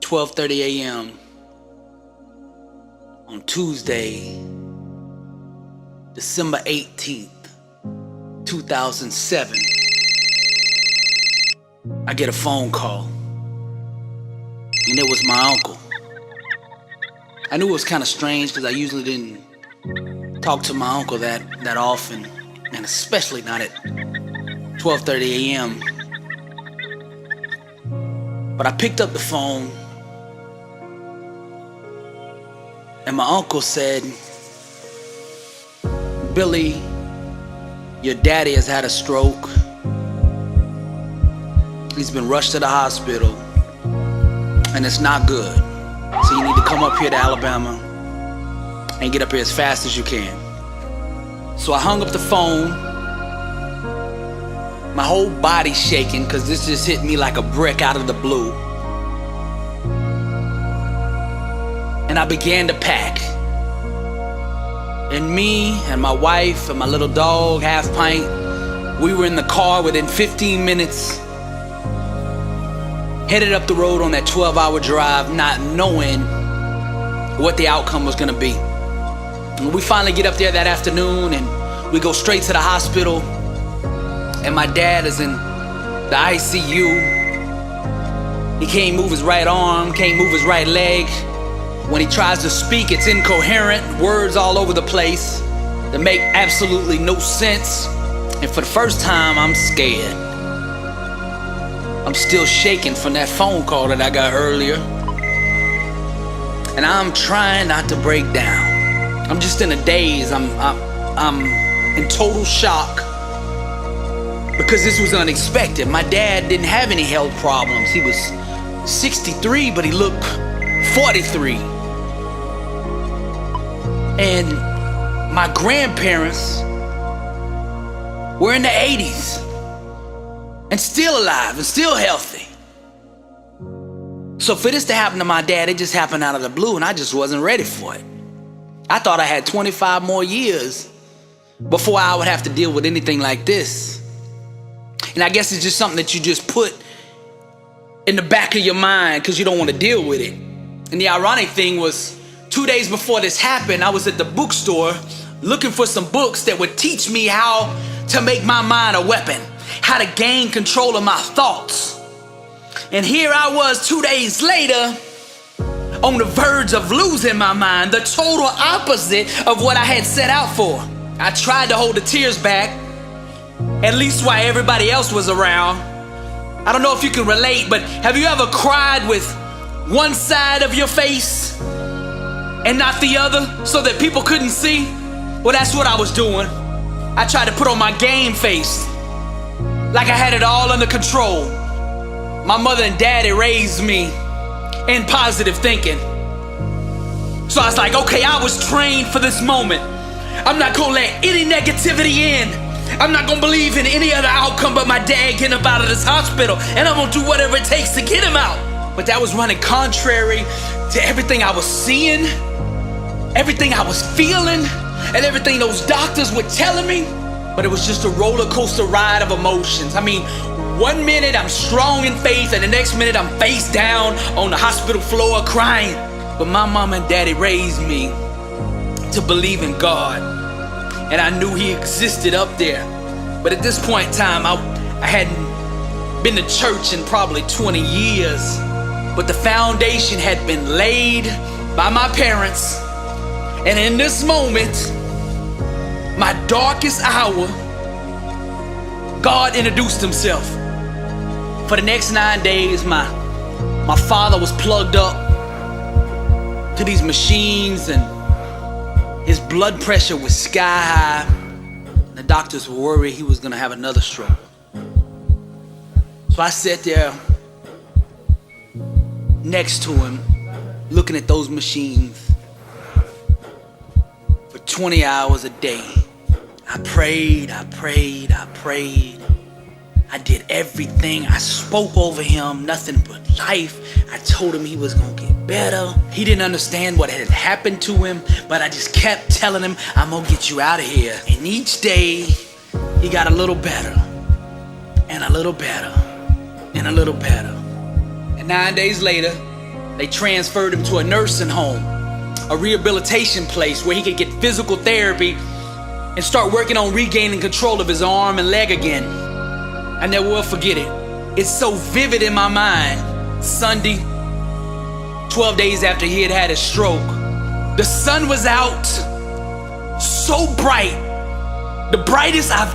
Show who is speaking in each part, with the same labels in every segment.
Speaker 1: 12:30 a.m. on Tuesday, December 18th, 2007. I get a phone call, and it was my uncle. I knew it was kind of strange because I usually didn't talk to my uncle that often, and especially not at 12:30 a.m. But I picked up the phone, and my uncle said, "Billy, your daddy has had a stroke. He's been rushed to the hospital, and it's not good. So you need to come up here to Alabama and get up here as fast as you can." So I hung up the phone, my whole body shaking because this just hit me like a brick out of the blue. And I began to pack. And me and my wife and my little dog, Half Pint, we were in the car within 15 minutes, headed up the road on that 12-hour drive, not knowing what the outcome was gonna be. And we finally get up there that afternoon and we go straight to the hospital, and my dad is in the ICU. He can't move his right arm, can't move his right leg. When he tries to speak, it's incoherent, words all over the place that make absolutely no sense. And for the first time, I'm scared. I'm still shaking from that phone call that I got earlier. And I'm trying not to break down. I'm just in a daze. I'm in total shock because this was unexpected. My dad didn't have any health problems. He was 63, but he looked 43. And my grandparents were in the 80s and still alive and still healthy. So for this to happen to my dad, it just happened out of the blue, and I just wasn't ready for it. I thought I had 25 more years before I would have to deal with anything like this. And I guess it's just something that you just put in the back of your mind because you don't want to deal with it. And the ironic thing was, 2 days before this happened, I was at the bookstore looking for some books that would teach me how to make my mind a weapon, how to gain control of my thoughts. And here I was 2 days later, on the verge of losing my mind, the total opposite of what I had set out for. I tried to hold the tears back, at least while everybody else was around. I don't know if you can relate, but have you ever cried with one side of your face and not the other so that people couldn't see? Well, that's what I was doing. I tried to put on my game face, like I had it all under control. My mother and daddy raised me in positive thinking. So I was like, okay, I was trained for this moment. I'm not gonna let any negativity in. I'm not gonna believe in any other outcome but my dad getting up out of this hospital, and I'm gonna do whatever it takes to get him out. But that was running contrary to everything I was seeing, everything I was feeling, and everything those doctors were telling me. But it was just a roller coaster ride of emotions. I mean, 1 minute I'm strong in faith, and the next minute I'm face down on the hospital floor crying. But my mom and daddy raised me to believe in God, and I knew He existed up there. But at this point in time, I hadn't been to church in probably 20 years, but the foundation had been laid by my parents. And in this moment, my darkest hour, God introduced Himself. For the next 9 days, my father was plugged up to these machines, and his blood pressure was sky high. The doctors were worried he was gonna have another stroke. So I sat there next to him, looking at those machines for 20 hours a day. I prayed. I did everything. I spoke over him, nothing but life. I told him he was gonna get better. He didn't understand what had happened to him, but I just kept telling him, I'm gonna get you out of here. And each day, he got a little better, and a little better, and a little better. And 9 days later, They transferred him to a nursing home, a rehabilitation place where he could get physical therapy and start working on regaining control of his arm and leg again. I never will forget it. It's so vivid in my mind. Sunday, 12 days after he had had his stroke. The sun was out, so bright, the brightest I've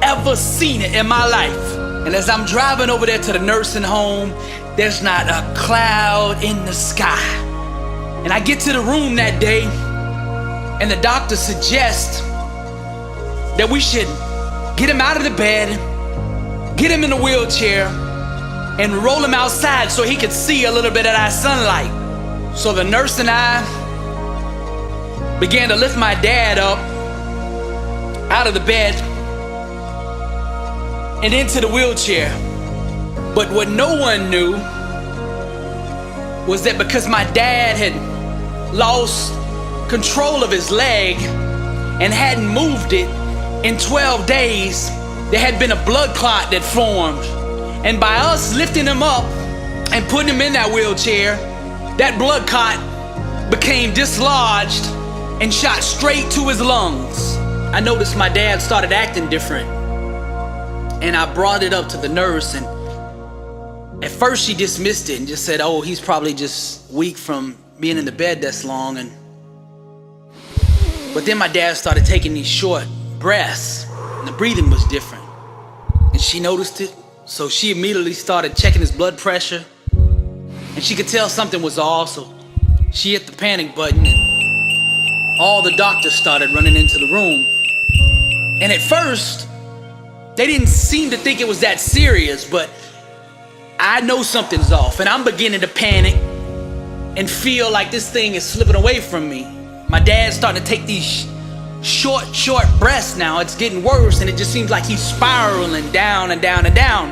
Speaker 1: ever seen it in my life. And as I'm driving over there to the nursing home, there's not a cloud in the sky. And I get to the room that day, and the doctor suggests that we should get him out of the bed, get him in a wheelchair, and roll him outside so he could see a little bit of that sunlight. So the nurse and I began to lift my dad up out of the bed and into the wheelchair. But what no one knew was that because my dad had lost control of his leg and hadn't moved it in 12 days, there had been a blood clot that formed. And by us lifting him up and putting him in that wheelchair, that blood clot became dislodged and shot straight to his lungs. I noticed my dad started acting different, and I brought it up to the nurse, and at first she dismissed it and just said, oh, he's probably just weak from being in the bed this long. But then my dad started taking these short breaths, and the breathing was different, and she noticed it. So she immediately started checking his blood pressure, and she could tell something was off, so she hit the panic button, and all the doctors started running into the room. And at first, they didn't seem to think it was that serious, but I know something's off, and I'm beginning to panic and feel like this thing is slipping away from me. My dad's starting to take these short breaths now. It's getting worse, and it just seems like he's spiraling down and down and down.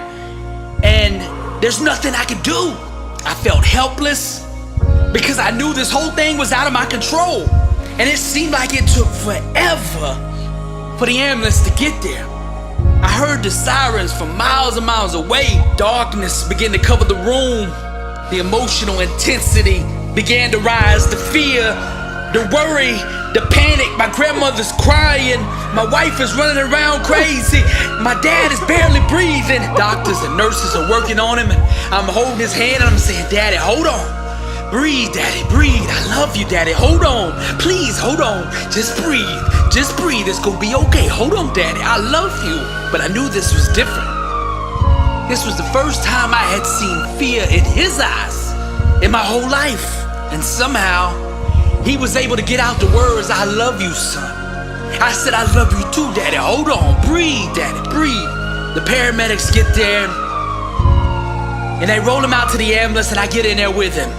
Speaker 1: And there's nothing I could do. I felt helpless because I knew this whole thing was out of my control. And it seemed like it took forever for the ambulance to get there. I heard the sirens from miles and miles away. Darkness began to cover the room. The emotional intensity began to rise. The fear, the worry, the panic. My grandmother's crying. My wife is running around crazy. My dad is barely breathing. Doctors and nurses are working on him, and I'm holding his hand and I'm saying, Daddy, hold on. Breathe, Daddy, breathe. I love you, Daddy. Hold on. Please, hold on. Just breathe. Just breathe. It's gonna be okay. Hold on, Daddy. I love you. But I knew this was different. This was the first time I had seen fear in his eyes in my whole life. And somehow, he was able to get out the words, I love you, son. I said, I love you too, Daddy. Hold on. Breathe, Daddy. Breathe. The paramedics get there, and they roll him out to the ambulance, and I get in there with him.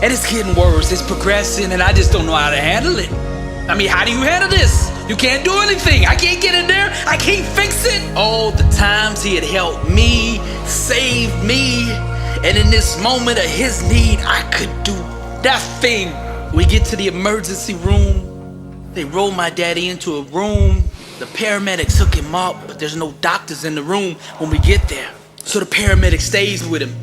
Speaker 1: And it's getting worse. It's progressing, and I just don't know how to handle it. I mean, how do you handle this? You can't do anything. I can't get in there. I can't fix it. All the times he had helped me, saved me, and in this moment of his need, I could do nothing. We get to the emergency room. They roll my daddy into a room. The paramedics hook him up, but there's no doctors in the room when we get there. So the paramedic stays with him.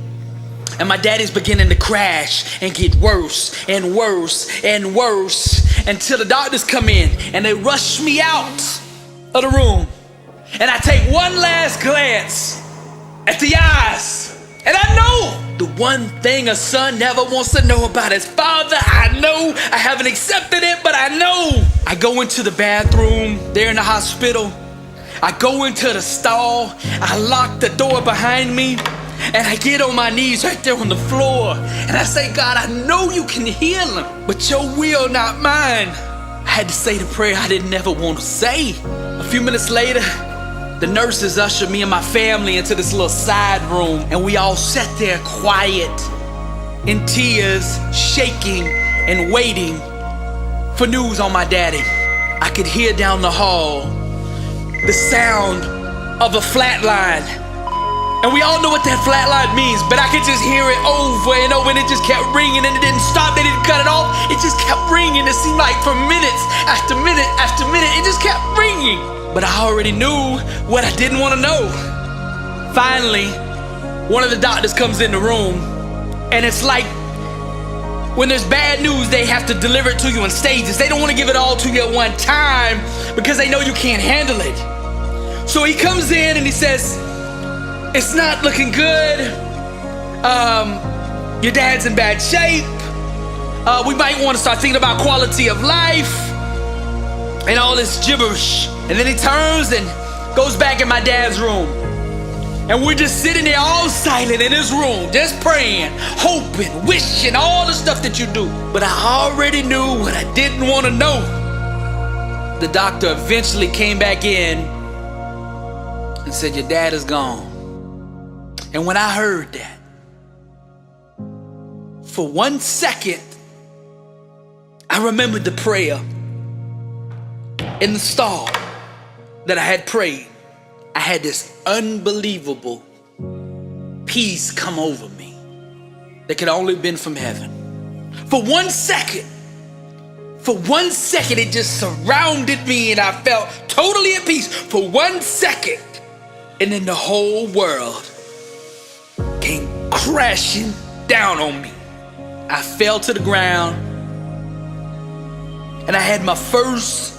Speaker 1: And my daddy's beginning to crash and get worse and worse and worse until the doctors come in and they rush me out of the room. And I take one last glance at the eyes, and I know the one thing a son never wants to know about his father. I know I haven't accepted it, but I know. I go into the bathroom there in the hospital. I go into the stall. I lock the door behind me. And I get on my knees right there on the floor, and I say, God, I know you can heal him, but your will, not mine. I had to say the prayer I didn't ever want to say. A few minutes later, the nurses ushered me and my family into this little side room, and we all sat there quiet, in tears, shaking, and waiting for news on my daddy. I could hear down the hall the sound of a flatline. And we all know what that flatline means, but I could just hear it over and over, and it just kept ringing, and it didn't stop. They didn't cut it off. It just kept ringing. It seemed like for minutes after minute after minute, it just kept ringing. But I already knew what I didn't want to know. Finally, one of the doctors comes in the room, And it's like when there's bad news, they have to deliver it to you in stages. They don't want to give it all to you at one time because they know you can't handle it. So he comes in and he says, it's not looking good. Your dad's in bad shape. We might want to start thinking about quality of life and all this gibberish. And then he turns and goes back in my dad's room. And we're just sitting there all silent in his room, just praying, hoping, wishing, all the stuff that you do. But I already knew what I didn't want to know. The doctor eventually came back in and said, your dad is gone. And when I heard that, for 1 second, I remembered the prayer in the stall that I had prayed. I had this unbelievable peace come over me that could only have been from heaven. For 1 second, it just surrounded me and I felt totally at peace for 1 second. And then the whole world came crashing down on me. I fell to the ground and I had my first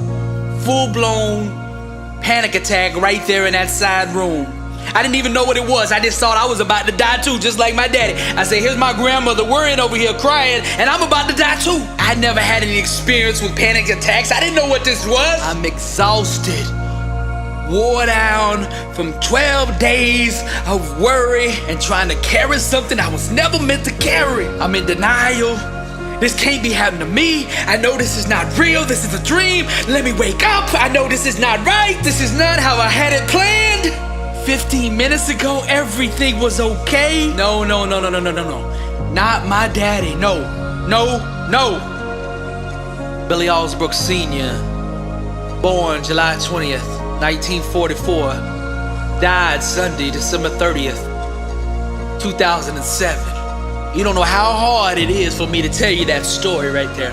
Speaker 1: full-blown panic attack right there in that side room. I didn't even know what it was. I just thought I was about to die too, just like my daddy. I said, here's my grandmother worrying over here crying, and I'm about to die too. I never had any experience with panic attacks. I didn't know what this was. I'm exhausted, wore down from 12 days of worry and trying to carry something I was never meant to carry. I'm in denial. This can't be happening to me. I know this is not real. This is a dream. Let me wake up. I know this is not right. This is not how I had it planned. 15 minutes ago, everything was okay. No. Not my daddy. No. Billy Alsbrooks Sr., born July 20th, 1944, died Sunday, December 30th, 2007. You don't know how hard it is for me to tell you that story right there.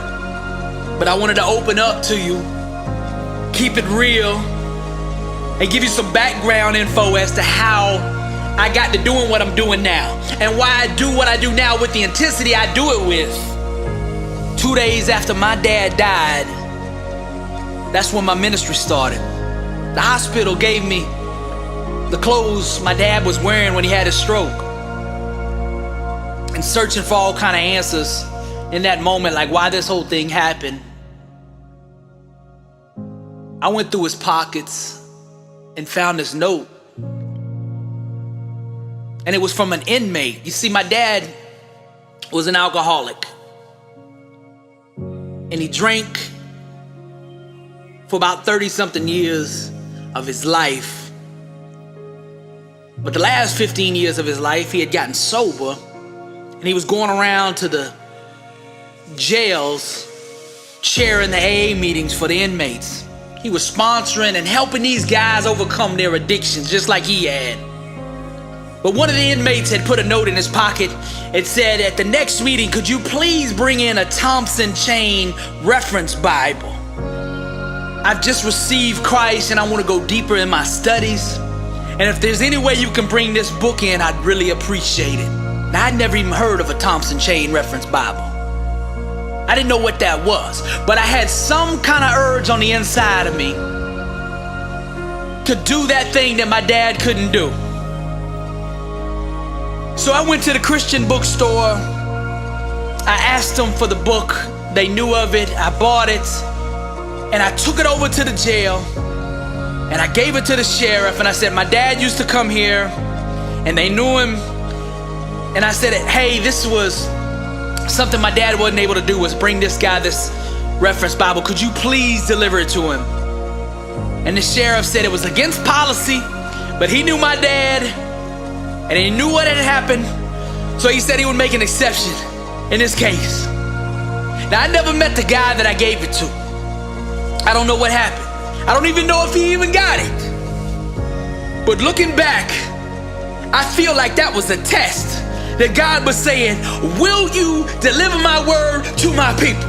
Speaker 1: But I wanted to open up to you, keep it real, and give you some background info as to how I got to doing what I'm doing now and why I do what I do now with the intensity I do it with. 2 days after my dad died, that's when my ministry started. The hospital gave me the clothes my dad was wearing when he had his stroke. And searching for all kind of answers in that moment, like why this whole thing happened. I went through his pockets and found this note. And it was from an inmate. You see, my dad was an alcoholic. And he drank for about 30-something years of his life. But the last 15 years of his life, he had gotten sober. And he was going around to the jails, chairing the AA meetings for the inmates. He was sponsoring and helping these guys overcome their addictions, just like he had. But one of the inmates had put a note in his pocket. It said, at the next meeting, could you please bring in a Thompson Chain reference Bible? I've just received Christ and I want to go deeper in my studies. And if there's any way you can bring this book in, I'd really appreciate it. Now, I'd never even heard of a Thompson Chain reference Bible. I didn't know what that was, but I had some kind of urge on the inside of me to do that thing that my dad couldn't do. So I went to the Christian bookstore. I asked them for the book. They knew of it. I bought it. And I took it over to the jail. And I gave it to the sheriff. And I said, my dad used to come here. And they knew him. And I said, hey, this was something my dad wasn't able to do, was bring this guy this reference Bible. Could you please deliver it to him? And the sheriff said it was against policy, but he knew my dad and he knew what had happened. So he said he would make an exception in this case. Now, I never met the guy that I gave it to. I don't know what happened. I don't even know if he even got it. But looking back, I feel like that was a test that God was saying, will you deliver my word to my people?